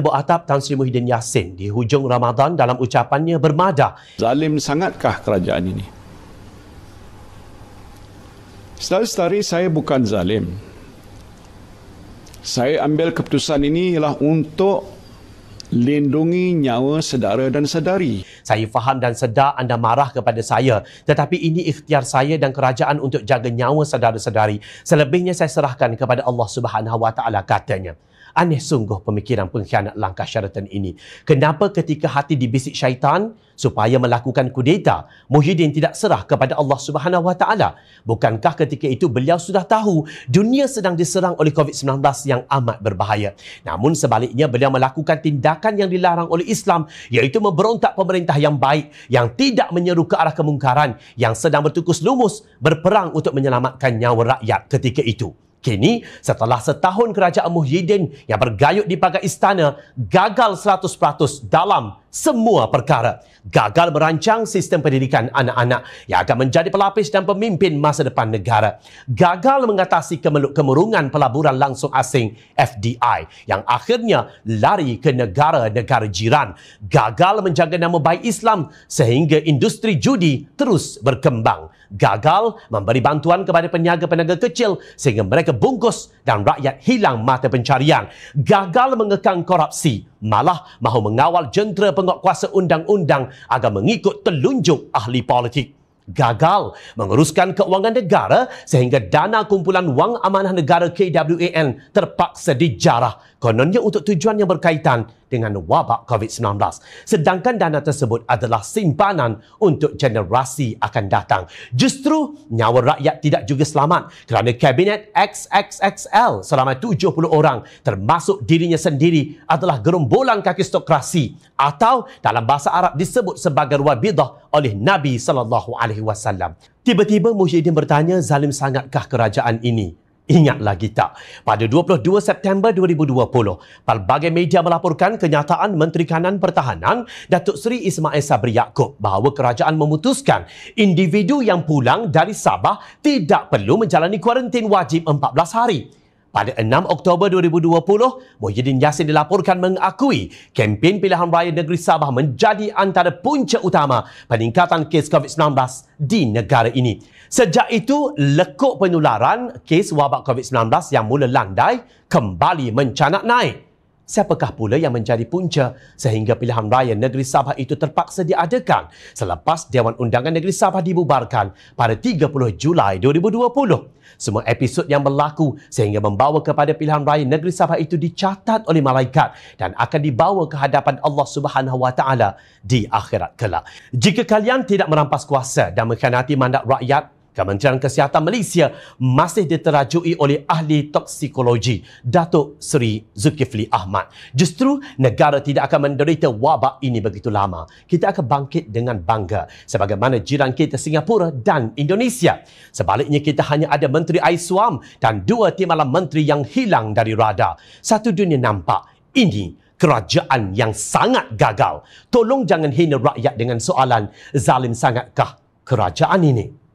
Menjambut atap Tan Sri Muhyiddin Yassin di hujung Ramadan dalam ucapannya bermadah. Zalim sangatkah kerajaan ini? Saudara-saudari, saya bukan zalim. Saya ambil keputusan ini ialah untuk lindungi nyawa saudara dan saudari. Saya faham dan sedar anda marah kepada saya, tetapi ini ikhtiar saya dan kerajaan untuk jaga nyawa saudara-saudari. Selebihnya saya serahkan kepada Allah Subhanahu Wa Taala, katanya. Aneh sungguh pemikiran pengkhianat langkah Sheraton ini. Kenapa ketika hati dibisik syaitan supaya melakukan kudeta, Muhyiddin tidak serah kepada Allah Subhanahu Wa Taala? Bukankah ketika itu beliau sudah tahu dunia sedang diserang oleh COVID-19 yang amat berbahaya? Namun sebaliknya beliau melakukan tindakan yang dilarang oleh Islam, iaitu memberontak pemerintah yang baik, yang tidak menyeru ke arah kemungkaran, yang sedang bertukus lumus berperang untuk menyelamatkan nyawa rakyat ketika itu. Kini, setelah setahun kerajaan Muhyiddin yang bergayut di pagar istana gagal 100% dalam semua perkara. Gagal merancang sistem pendidikan anak-anak yang akan menjadi pelapis dan pemimpin masa depan negara. Gagal mengatasi kemurungan pelaburan langsung asing FDI yang akhirnya lari ke negara-negara jiran. Gagal menjaga nama baik Islam sehingga industri judi terus berkembang. Gagal memberi bantuan kepada peniaga-peniaga kecil sehingga mereka bungkus dan rakyat hilang mata pencarian. Gagal mengekang korupsi, malah mahu mengawal jentera penguatkuasa undang-undang agar mengikut telunjuk ahli politik. Gagal menguruskan keuangan negara sehingga dana kumpulan wang amanah negara KWAN terpaksa dijarah, kononnya untuk tujuan yang berkaitan dengan wabak COVID-19. Sedangkan dana tersebut adalah simpanan untuk generasi akan datang. Justru nyawa rakyat tidak juga selamat kerana Kabinet XXXL selama 70 orang termasuk dirinya sendiri adalah gerombolan kakistokrasi atau dalam bahasa Arab disebut sebagai Rabidah oleh Nabi SAW. Tiba-tiba Muhyiddin bertanya, zalim sangatkah kerajaan ini? Ingat lagi tak? Pada 22 September 2020, pelbagai media melaporkan kenyataan Menteri Kanan Pertahanan Datuk Seri Ismail Sabri Yaakob bahawa kerajaan memutuskan individu yang pulang dari Sabah tidak perlu menjalani kuarantin wajib 14 hari. Pada 6 Oktober 2020, Muhyiddin Yassin dilaporkan mengakui kempen pilihan raya negeri Sabah menjadi antara punca utama peningkatan kes COVID-19 di negara ini. Sejak itu, lekuk penularan kes wabak COVID-19 yang mula landai kembali mencanak naik. Siapakah pula yang menjadi punca sehingga pilihan raya negeri Sabah itu terpaksa diadakan selepas Dewan Undangan Negeri Sabah dibubarkan pada 30 Julai 2020? Semua episod yang berlaku sehingga membawa kepada pilihan raya negeri Sabah itu dicatat oleh malaikat dan akan dibawa ke hadapan Allah Subhanahu Wa Taala di akhirat kelak. Jika kalian tidak merampas kuasa dan mengkhianati mandat rakyat, Kementerian Kesihatan Malaysia masih diterajui oleh ahli toksikologi Datuk Seri Zulkifli Ahmad. Justru negara tidak akan menderita wabak ini begitu lama. Kita akan bangkit dengan bangga sebagaimana jiran kita Singapura dan Indonesia. Sebaliknya kita hanya ada Menteri Aiswam dan 2 timbalan menteri yang hilang dari radar. Satu dunia nampak ini kerajaan yang sangat gagal. Tolong jangan hina rakyat dengan soalan zalim sangatkah kerajaan ini.